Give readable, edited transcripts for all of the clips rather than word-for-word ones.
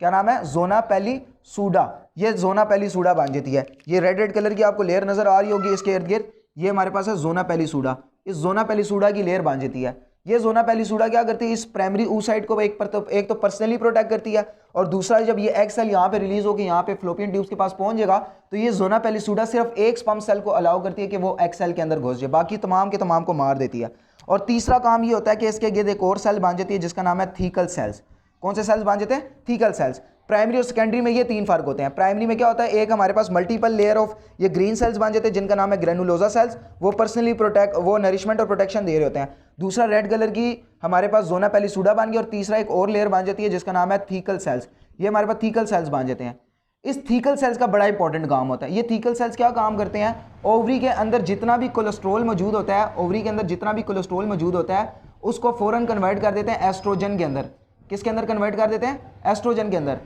क्या नाम है, जोना पेलिसूडा। ये जोना पेलिसूडा बन जाती है। ये रेड कलर की आपको लेयर नजर आ रही होगी इसके इर्द गिर्द, ये हमारे पास है जोना पेलिसूडा। इस जोना पेलिसूडा की लेयर बन जाती है। ये जोना पेलिसूडा क्या करती है, इस प्राइमरी oocyte को एक तो पर्सनली प्रोटेक्ट करती है, और दूसरा जब ये एग सेल यहाँ पे रिलीज होकर यहाँ पे फ्लोपियन ट्यूब्स के पास पहुंच जाएगा तो ये जोना पेलिसूडा सिर्फ एक स्पर्म सेल को अलाउ करती है कि वो एग सेल के अंदर घुस जाए, बाकी तमाम के तमाम को मार देती है। और तीसरा काम ये होता है कि इसके गिर्द एक और सेल बन जाती है जिसका नाम है थीकल सेल्स। कौन से सेल्स बन जाते हैं, थीकल सेल्स। प्राइमरी और सेकेंडरी में ये तीन फर्क होते हैं। प्राइमरी में क्या होता है, एक हमारे पास मल्टीपल लेयर ऑफ ये ग्रीन सेल्स बन जाते हैं जिनका नाम है ग्रेनुलोजा सेल्स, वो पर्सनली प्रोटेक्ट, वो नरिशमेंट और प्रोटेक्शन दे रहे होते हैं। दूसरा रेड कलर की हमारे पास जोना पेलिसूडा बन गया, और तीसरा एक और लेयर बन जाती है जिसका नाम है थीकल सेल्स। ये हमारे पास थीकल सेल्स बन जाते हैं। इस थीकल सेल्स का बड़ा इंपॉर्टेंट काम होता है। ये थीकल सेल्स क्या काम करते हैं, ओवरी के अंदर जितना भी कोलेस्ट्रॉल मौजूद होता है, ओवरी के अंदर जितना भी कोलेस्ट्रॉल मौजूद होता है उसको फौरन कन्वर्ट कर देते हैं एस्ट्रोजन के अंदर। किसके अंदर कन्वर्ट कर देते हैं, एस्ट्रोजन के अंदर।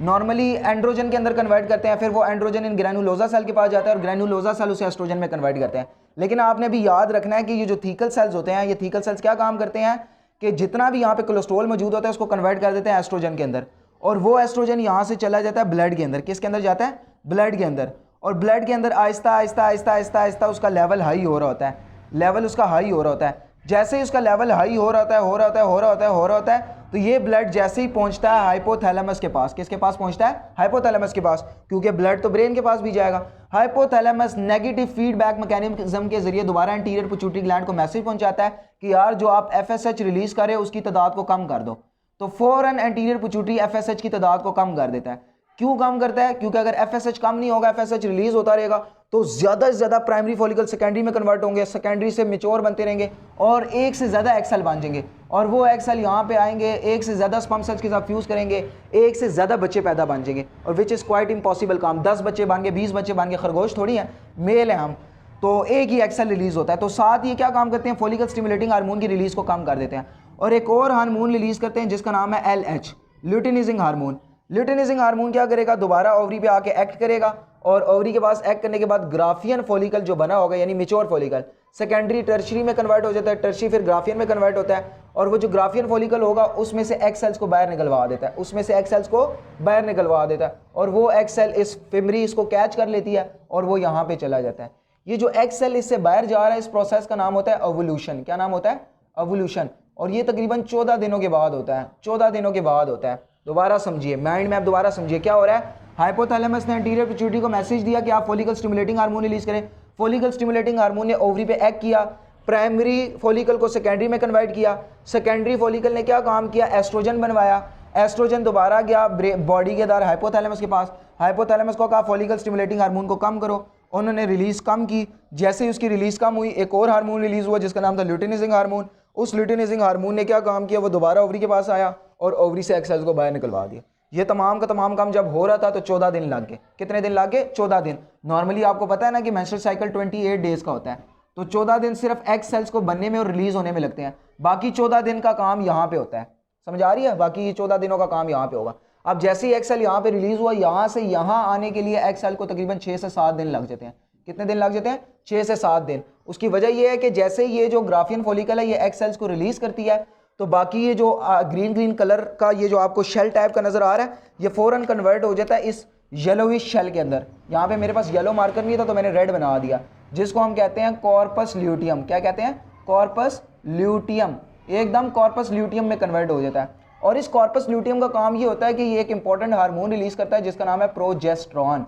नॉर्मली एंड्रोजन के अंदर कन्वर्ट करते हैं, फिर वो एंड्रोजन इन ग्रेनुलोजा सेल के पास जाता है और ग्रेनुलोजा सेल उसे एस्ट्रोजन में कन्वर्ट करते हैं। लेकिन आपने भी याद रखना है कि ये जो थीकल सेल्स होते हैं, ये थीकल सेल्स क्या काम करते हैं कि जितना भी यहाँ पे कोलेस्ट्रॉल मौजूद होता है उसको कन्वर्ट कर देते हैं एस्ट्रोजन के अंदर, और वो एस्ट्रोजन यहाँ से चला जाता है ब्लड के अंदर। किसके अंदर जाता है, ब्लड के अंदर। और ब्लड के अंदर आहिस्ता आहिस्ता आहिस्ता आहिस्ता आहिस्ता उसका लेवल हाई हो रहा होता है, लेवल उसका हाई हो रहा होता है। जैसे ही उसका लेवल हाई हो रहा होता है, हो रहा होता है, हो रहा होता है, हो रहा होता है, तो ये ब्लड जैसे ही पहुंचता है हाइपोथैलेमस के पास। किसके पास पहुंचता है, हाइपोथैलेमस के पास, क्योंकि ब्लड तो ब्रेन के पास भी जाएगा। हाइपोथैलेमस नेगेटिव फीडबैक मैकेनिज्म के जरिए दोबारा एंटीरियर पिट्यूटरी ग्लैंड को मैसेज पहुंचाता है कि यार जो आप एफएसएच रिलीज कर रहे हो उसकी तादाद को कम कर दो। तो फौरन एंटीरियर पिट्यूटरी एफएसएच की तादाद को कम कर देता है। क्यों कम करता है, क्योंकि अगर एफएसएच कम नहीं होगा, एफएसएच रिलीज होता रहेगा तो ज्यादा से ज्यादा प्राइमरी फॉलिकल सेकेंडरी में कन्वर्ट होंगे, सेकेंडरी से मेच्योर बनते रहेंगे और एक से ज्यादा एग सेल बन जाएंगे, और वो एग सेल यहाँ पे आएंगे, एक से ज्यादा स्पर्म सेल्स के साथ फ्यूज करेंगे, एक से ज्यादा बच्चे पैदा बन जाएंगे, और विच इज क्वाइट इम्पॉसिबल काम। 10 बच्चे बन गए, 20 बच्चे बन गए, खरगोश थोड़ी है, मेल है हम, तो एक ही एग सेल रिलीज होता है। तो साथ ये क्या काम करते हैं, फॉलिकल स्टिमुलेटिंग हार्मोन की रिलीज को कम कर देते हैं, और एक और हार्मोन रिलीज करते हैं जिसका नाम है LH, ल्यूटिनिजिंग हार्मोन। ल्यूटिनिजिंग हार्मोन क्या करेगा, दोबारा ओवरी पे आके एक्ट करेगा, और ओवरी के पास एक्ट करने के बाद ग्राफियन फॉलिकल जो बना होगा यानी मेच्योर फॉलिकल सेकेंडरी टर्शरी में कन्वर्ट हो जाता है, टर्शरी फिर ग्राफियन में कन्वर्ट होता है, और वो जो ग्राफियन फॉलिकल होगा उसमें से एग सेल्स को बाहर निकलवा देता है, उसमें से एग सेल्स को बाहर निकलवा देता है, और वो एग सेल इस फिमरी इसको कैच कर लेती है और वो यहाँ पे चला जाता है। ये जो एग सेल इससे बाहर जा रहा है, इस प्रोसेस का नाम होता है ओवुल्यूशन। क्या नाम होता है, ओवुल्यूशन। और ये तकरीबन 14 दिनों के बाद होता है, 14 दिनों के बाद होता है। दोबारा समझिए, माइंड में आप दोबारा समझिए क्या हो रहा है। हाइपोथैलेमस ने एंटीरियर पिट्यूटरी को मैसेज दिया कि आप फॉलिकल स्टिमुलेटिंग हार्मोन रिलीज करें। फॉलिकल स्टिमुलेटिंग हार्मोन ने ओवरी पे एक्ट किया, प्राइमरी फॉलिकल को सेकेंडरी में कन्वर्ट किया, सेकेंडरी फॉलिकल ने क्या काम किया, एस्ट्रोजन बनवाया, एस्ट्रोजन दोबारा गया बॉडी के अंदर हाइपोथैलेमस के पास, हाइपोथैलेमस को कहा फॉलिकल स्टिमुलेटिंग हार्मोन को कम करो, उन्होंने रिलीज कम की। जैसे ही उसकी रिलीज कम हुई एक और हार्मोन रिलीज हुआ जिसका नाम था ल्यूटिनिजिंग हार्मोन। उस ल्यूटिनिजिंग हार्मोन ने क्या काम किया, वो दोबारा ओवरी के पास आया और ओवरी से एग सेल्स को बाहर निकलवा दिया। ये तमाम का तमाम काम जब हो रहा था तो 14 दिन लग गए। कितने दिन लग गए, 14 दिन। नॉर्मली आपको पता है ना कि मेंस्ट्रुअल साइकिल 28 डेज का होता है, तो 14 दिन सिर्फ एग सेल्स को बनने में और रिलीज होने में लगते हैं, बाकी 14 दिन का काम यहाँ पे होता है। समझ आ रही है, बाकी ये 14 दिनों का काम यहाँ पे होगा। अब जैसे ही एग सेल यहाँ पे रिलीज हुआ, यहाँ से यहाँ आने के लिए एग सेल को तकरीबन 6 से 7 दिन लग जाते हैं। कितने दिन लग जाते हैं, 6 से 7 दिन। उसकी वजह यह है कि जैसे ये जो ग्राफियन फॉलिकल है ये एग सेल्स को रिलीज करती है, तो बाकी ये जो ग्रीन ग्रीन कलर का ये जो आपको शेल टाइप का नजर आ रहा है ये फौरन कन्वर्ट हो जाता है इस येलोइश शेल के अंदर। यहाँ पे मेरे पास येलो मार्कर नहीं था तो मैंने रेड बना दिया, जिसको हम कहते हैं कॉर्पस ल्यूटियम। क्या कहते हैं, कॉर्पस ल्यूटियम। एकदम कॉर्पस ल्यूटियम में कन्वर्ट हो जाता है। और इस कॉर्पस ल्यूटियम का काम ये होता है कि ये एक इंपॉर्टेंट हार्मोन रिलीज करता है जिसका नाम है प्रोजेस्टेरॉन।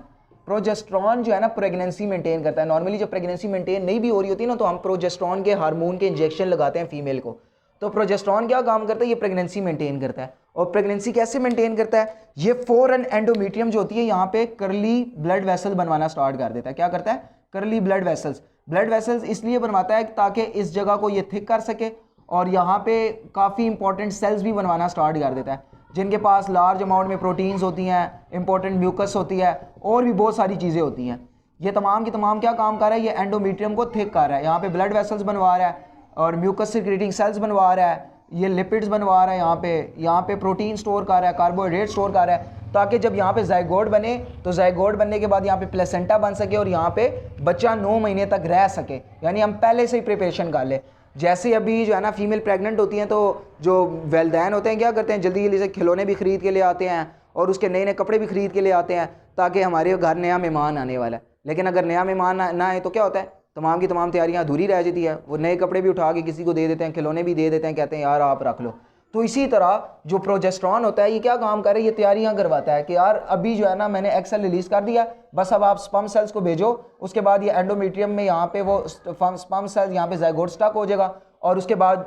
प्रोजेस्टेरॉन जो है ना प्रेगनेंसी मेंटेन करता है। नॉर्मली जब प्रेगनेंसी मेंटेन नहीं भी हो रही होती ना तो हम प्रोजेस्टेरॉन के हार्मोन के इंजेक्शन लगाते हैं फीमेल को। तो प्रोजेस्टेरॉन क्या काम करता है, ये प्रेगनेंसी मेंटेन करता है। और प्रेगनेंसी कैसे मेंटेन करता है, ये फौरन एंडोमेट्रियम जो होती है यहाँ पे करली ब्लड वेसल बनवाना स्टार्ट कर देता है। क्या करता है, करली ब्लड वेसल्स। ब्लड वेसल्स इसलिए बनवाता है ताकि इस जगह को ये थिक कर सके, और यहाँ पे काफ़ी इंपॉर्टेंट सेल्स भी बनवाना स्टार्ट कर देता है जिनके पास लार्ज अमाउंट में प्रोटीन्स होती हैं, इंपॉर्टेंट म्यूकस होती है, और भी बहुत सारी चीज़ें होती हैं। ये तमाम की तमाम क्या काम कर रहा है, ये एंडोमेट्रियम को थिक कर रहा है। यहाँ पे ब्लड वेसल्स बनवा रहा है और म्यूकस सिक्रेटिंग सेल्स बनवा रहा है, ये लिपिड्स बनवा रहा है, यहाँ पे प्रोटीन स्टोर कर रहा है, कार्बोहाइड्रेट स्टोर कर रहा है, ताकि जब यहाँ पे जाइगोट बने तो जाइगोट बनने के बाद यहाँ पे प्लेसेंटा बन सके और यहाँ पे बच्चा 9 महीने तक रह सके। यानी हम पहले से ही प्रिपरेशन कर ले। जैसे अभी जो है ना फीमेल प्रेग्नेंट होती हैं तो जो वैलिदैन होते हैं क्या करते हैं, जल्दी जल्दी से खिलौने भी खरीद के ले आते हैं और उसके नए नए कपड़े भी खरीद के ले आते हैं ताकि हमारे घर नया मेहमान आने वाला है। लेकिन अगर नया मेहमान ना आए तो क्या होता है, तमाम की तमाम तैयारियां अधूरी रह जाती है। वो नए कपड़े भी उठा के किसी को दे देते हैं, खिलौने भी दे देते हैं, कहते हैं यार आप रख लो। तो इसी तरह जो प्रोजेस्टेरॉन होता है ये क्या काम कर रहा है, ये तैयारियां करवाता है कि यार अभी जो है ना मैंने एग सेल रिलीज कर दिया, बस अब आप स्पर्म सेल्स को भेजो, उसके बाद ये एंडोमेट्रियम में यहाँ पे वो स्पर्म सेल्स यहाँ पे ज़ायगोट स्टक हो जाएगा और उसके बाद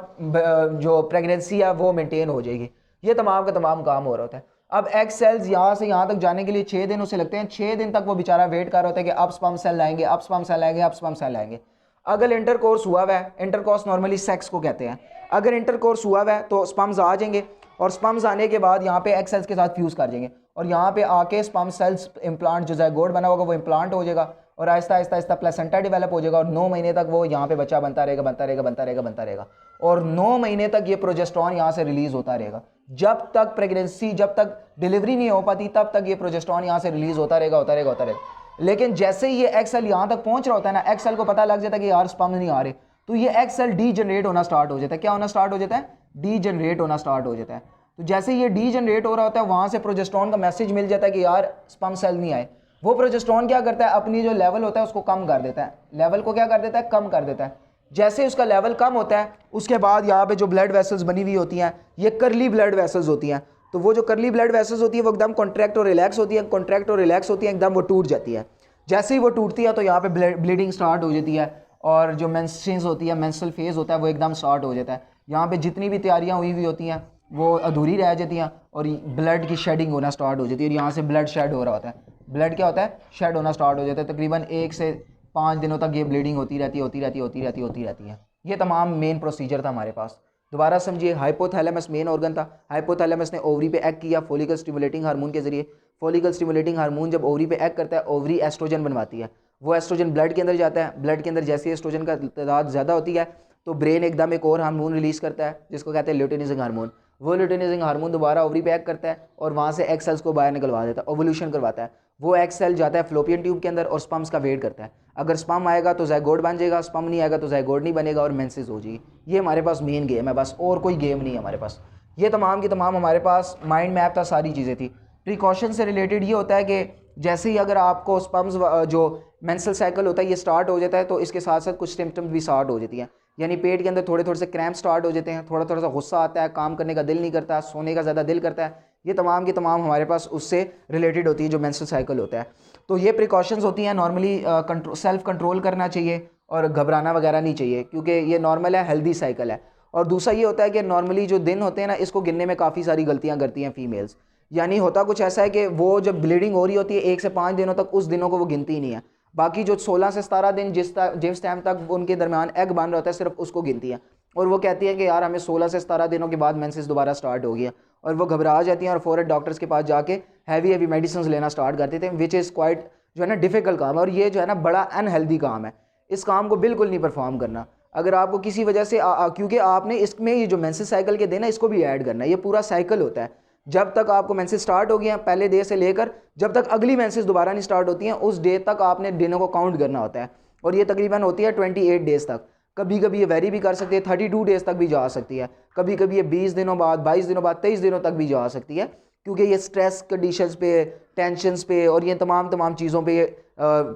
जो प्रेगनेंसी है वो मेंटेन हो जाएगी। ये तमाम का तमाम काम हो रहा होता है। अब एग सेल्स यहाँ से यहाँ तक जाने के लिए 6 दिन उसे लगते हैं। 6 दिन तक वो बेचारा वेट कर रहा होता है कि अब स्पर्म सेल लाएंगे, अब स्पर्म सेल आएंगे, अब स्पर्म सेल आएंगे। अगर इंटरकोर्स हुआ हुआ है, इंटरकोर्स नॉर्मली सेक्स को कहते हैं, अगर इंटरकोर्स हुआ हुआ है तो स्पर्म्स आ जाएंगे और स्पर्म्स आने के बाद यहाँ पे एग सेल्स के साथ फ्यूज कर जाएंगे और यहाँ पे आके स्पर्म सेल्स इम्प्लांट जो ज़ायगोट बना होगा वो इम्प्लांट हो जाएगा और आहिस्ता आहिस्ता आहिस्ता प्लेसेंटा डेवलप हो जाएगा और 9 महीने तक वो यहाँ पे बच्चा बनता रहेगा, बनता रहेगा, बनता रहेगा, बनता रहेगा और 9 महीने तक ये प्रोजेस्टेरॉन यहाँ से रिलीज होता रहेगा। जब तक प्रेगनेंसी, जब तक डिलीवरी नहीं हो पाती तब तक ये प्रोजेस्टेरॉन यहाँ से रिलीज होता रहेगा, होता रहेगा, होता रहेगा। लेकिन जैसे ही ये एग सेल यहाँ तक पहुँच रहा होता है ना, एग सेल को पता लग जाता है कि यार स्पर्म नहीं आ रहे, तो ये एग सेल डी जनरेट होना स्टार्ट हो जाता है। क्या होना स्टार्ट हो जाता है? डी जनरेट होना स्टार्ट हो जाता है। तो जैसे ये डी जनरेट हो रहा होता है वहाँ से प्रोजेस्टेरॉन का मैसेज मिल जाता है कि यार स्पर्म सेल नहीं आए। वो प्रोजेस्टेरॉन क्या करता है, अपनी जो लेवल होता है उसको कम कर देता है, लेवल को क्या कर देता है, कम कर देता है। जैसे उसका लेवल कम होता है उसके बाद यहाँ पे जो ब्लड वेसल्स बनी हुई होती हैं ये करली ब्लड वेसल्स होती हैं। तो वो जो करली ब्लड वेसल्स होती है वो एकदम कॉन्ट्रैक्ट और रिलैक्स होती है, कॉन्ट्रैक्ट और रिलैक्स होती है, एकदम वो टूट जाती है। जैसे ही वो टूटती है तो यहाँ पे ब्लीडिंग स्टार्ट हो जाती है और जो मेंस्ट्रुएशंस होती है, मेंस्ट्रुअल फेज होता है वो एकदम स्टार्ट हो जाता है। यहाँ पे जितनी भी तैयारियाँ हुई हुई होती हैं वो अधूरी रह जाती हैं और ब्लड की शेडिंग होना स्टार्ट हो जाती है और यहाँ से ब्लड शेड हो रहा होता है। ब्लड क्या होता है, शेड होना स्टार्ट हो जाता है। तकरीबन 1 से 5 दिनों तक ये ब्लीडिंग होती रहती है, होती रहती है, होती रहती है, होती रहती है। ये तमाम मेन प्रोसीजर था हमारे पास। दोबारा समझिए, हाइपोथैलेमस मेन ऑर्गन था। हाइपोथैलेमस ने ओवरी पे एक्ट किया फॉलिकल स्टिमुलेटिंग हार्मोन के जरिए। फॉलिकल स्टिमुलेटिंग हार्मोन जब ओवरी पे एक्ट करता है, ओवरी एस्ट्रोजन बनवाती है। वो एस्ट्रोजन ब्लड के अंदर जाता है। ब्लड के अंदर जैसे एस्ट्रोजन का तादाद ज़्यादा होती है तो ब्रेन एकदम एक और हार्मोन रिलीज़ करता है जिसको कहते हैं ल्यूटेनिजिंग हार्मोन। वो ल्यूटेनिजिंग हार्मोन दोबारा ओवरी पे एक्ट करता है और वहाँ से एग सेल्स को बाहर निकलवा देता है, ओवल्यूशन करवाता है। वो एग सेल जाता है फ्लोपियन ट्यूब के अंदर और स्पर्म्स का वेट करता है। अगर स्पर्म आएगा तो ज़ायगोट बन जाएगा, स्पर्म नहीं आएगा तो ज़ायगोट नहीं बनेगा और मेंसेस हो जाएगी। ये हमारे पास मेन गेम है, बस और कोई गेम नहीं है हमारे पास। ये तमाम की तमाम हमारे पास माइंड मैप था, सारी चीज़ें थी। प्रिकॉशन से रिलेटेड ये होता है कि जैसे ही अगर आपको स्पर्म्स जो मेंस्ट्रुअल साइकिल होता है ये स्टार्ट हो जाता है तो इसके साथ साथ कुछ सिम्टम्स भी स्टार्ट हो जाती हैं। यानी पेट के अंदर थोड़े थोड़े से क्रैम्प स्टार्ट हो जाते हैं, थोड़ा थोड़ा सा गुस्सा आता है, काम करने का दिल नहीं करता, सोने का ज़्यादा दिल करता है। ये तमाम की तमाम हमारे पास उससे रिलेटेड होती है जो मेंस्ट्रुअल साइकिल होता है। तो ये प्रिकॉशंस होती हैं। नॉर्मली सेल्फ कंट्रोल करना चाहिए और घबराना वगैरह नहीं चाहिए क्योंकि ये नॉर्मल है, हेल्दी साइकिल है। और दूसरा ये होता है कि नॉर्मली जो दिन होते हैं ना इसको गिनने में काफ़ी सारी गलतियाँ करती हैं फीमेल्स। यानी होता कुछ ऐसा है कि वो जब ब्लीडिंग हो रही होती है 1 से 5 दिनों तक, उस दिनों को वो गिनती ही नहीं है। बाकी जो 16 से 17 दिन जिस टाइम तक उनके दरमियान एग बन रहा होता है सिर्फ उसको गिनती है। और वो कहती है कि यार हमें 16 से 17 दिनों के बाद मेंसेस दोबारा स्टार्ट हो गया और वो घबरा जाती हैं और फ़ौरन डॉक्टर्स के पास जाके हैवी मेडिसिन लेना स्टार्ट कर देते हैं, विच इज़ क्वाइट जो है ना डिफ़िकल्ट काम है और ये जो है ना बड़ा अनहेल्दी काम है। इस काम को बिल्कुल नहीं परफॉर्म करना। अगर आपको किसी वजह से क्योंकि आपने इसमें ये जो मेंसेस साइकिल के दिन है इसको भी ऐड करना है। ये पूरा साइकिल होता है। जब तक आपको मेंसेस स्टार्ट हो गए हैं पहले डे से लेकर जब तक अगली मेंसेस दोबारा नहीं स्टार्ट होती हैं उस डे तक आपने दिनों को काउंट करना होता है और ये तकरीबन होती है 28 डेज़ तक। कभी कभी ये वेरी भी कर सकती है, 32 डेज़ तक भी जा सकती है। कभी कभी ये 20 दिनों बाद, 22 दिनों बाद, 23 दिनों तक भी जा सकती है क्योंकि ये स्ट्रेस कंडीशंस पे, टेंशन्स पे और ये तमाम चीज़ों पे ये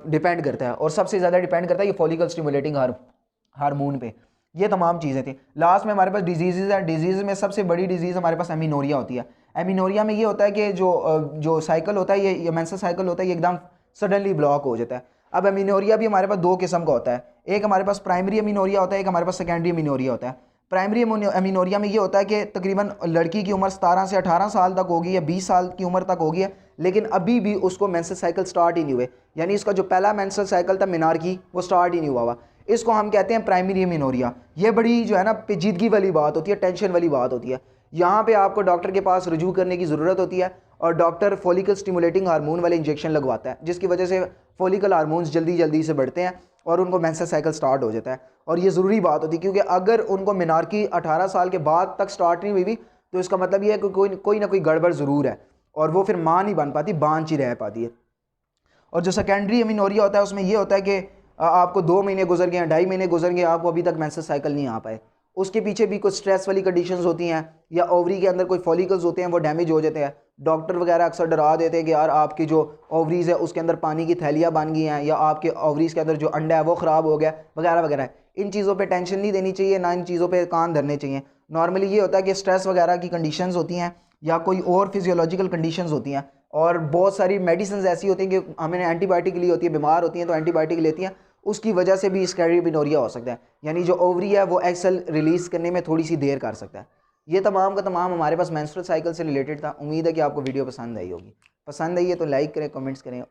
डिपेंड करता है। और सबसे ज़्यादा डिपेंड करता है ये फॉलिकल स्टिमुलेटिंग हार्मोन पे। ये तमाम चीज़ें थी। लास्ट में हमारे पास डिजीज़ है। डिजीज़ में सबसे बड़ी डिजीज़ हमारे पास एमिनोरिया होती है। एमिनोरिया में ये होता है कि जो साइकिल होता है ये मेंस्ट्रुअल साइकिल होता है ये एकदम सडनली ब्लॉक हो जाता है। अब एमिनोरिया भी हमारे पास 2 किस्म का होता है। एक हमारे पास प्राइमरी एमिनोरिया होता है, एक हमारे पास सेकेंडरी एमिनोरिया होता है। प्राइमरी एमिनोरिया में ये होता है कि तकरीबन लड़की की उम्र 17 से 18 साल तक होगी या 20 साल की उम्र तक होगी है लेकिन अभी भी उसको मेंस्ट्रुअल साइकिल स्टार्ट ही नहीं हुए। यानी इसका जो पहला मेंस्ट्रुअल साइकिल था मेनार्की वो स्टार्ट ही नहीं हुआ। इसको हम कहते हैं प्राइमरी एमिनोरिया। ये बड़ी जो है ना पेचीदगी वाली बात होती है, टेंशन वाली बात होती है। यहाँ पे आपको डॉक्टर के पास रुजू करने की ज़रूरत होती है और डॉक्टर फॉलिकल स्टिमुलेटिंग हार्मोन वाले इंजेक्शन लगवाता है जिसकी वजह से फॉलिकल हार्मोन्स जल्दी से बढ़ते हैं और उनको मेंस्ट्रुअल साइकिल स्टार्ट हो जाता है। और ये ज़रूरी बात होती है क्योंकि अगर उनको मेनार्की 18 साल के बाद तक स्टार्ट नहीं हुई तो इसका मतलब ये है कि कोई ना कोई गड़बड़ ज़रूर है और वो फिर माँ नहीं बन पाती, बांझ ही रह पाती है। और जो सेकेंडरी एमिनोरिया होता है उसमें ये होता है कि आपको 2 महीने गुजर गए, 2.5 महीने गुजर गए, आपको अभी तक मेंस्ट्रुअल साइकिल नहीं आ पाए। उसके पीछे भी कुछ स्ट्रेस वाली कंडीशंस होती हैं या ओवरी के अंदर कोई फॉलिकल्स होते हैं वो डैमेज हो जाते हैं डॉक्टर वगैरह अक्सर डरा देते हैं कि यार आपकी जो ओवरीज़ है उसके अंदर पानी की थैलियाँ बन गई हैं, या आपके ओवरीज़ के अंदर जो अंडा है वो ख़राब हो गया वगैरह वगैरह। इन चीज़ों पे टेंशन नहीं देनी चाहिए, ना इन चीज़ों पे कान धरने चाहिए। नॉर्मली ये होता है कि स्ट्रेस वगैरह की कंडीशंस होती हैं या कोई और फिजियोलॉजिकल कंडीशंस होती हैं, और बहुत सारी मेडिसिन ऐसी होती हैं कि हमें एंटीबायोटिक के लिए होती है, बीमार होती हैं तो एंटीबायोटिक लेती हैं, उसकी वजह से भी स्कैरिबिनोरिया हो सकता है, यानी जो ओवरी है वो एग सेल रिलीज़ करने में थोड़ी सी देर कर सकता है। ये तमाम का तमाम हमारे पास मेंस्ट्रुअल साइकिल से रिलेटेड था। उम्मीद है कि आपको वीडियो पसंद आई होगी। पसंद आई है तो लाइक करें, कमेंट्स करें।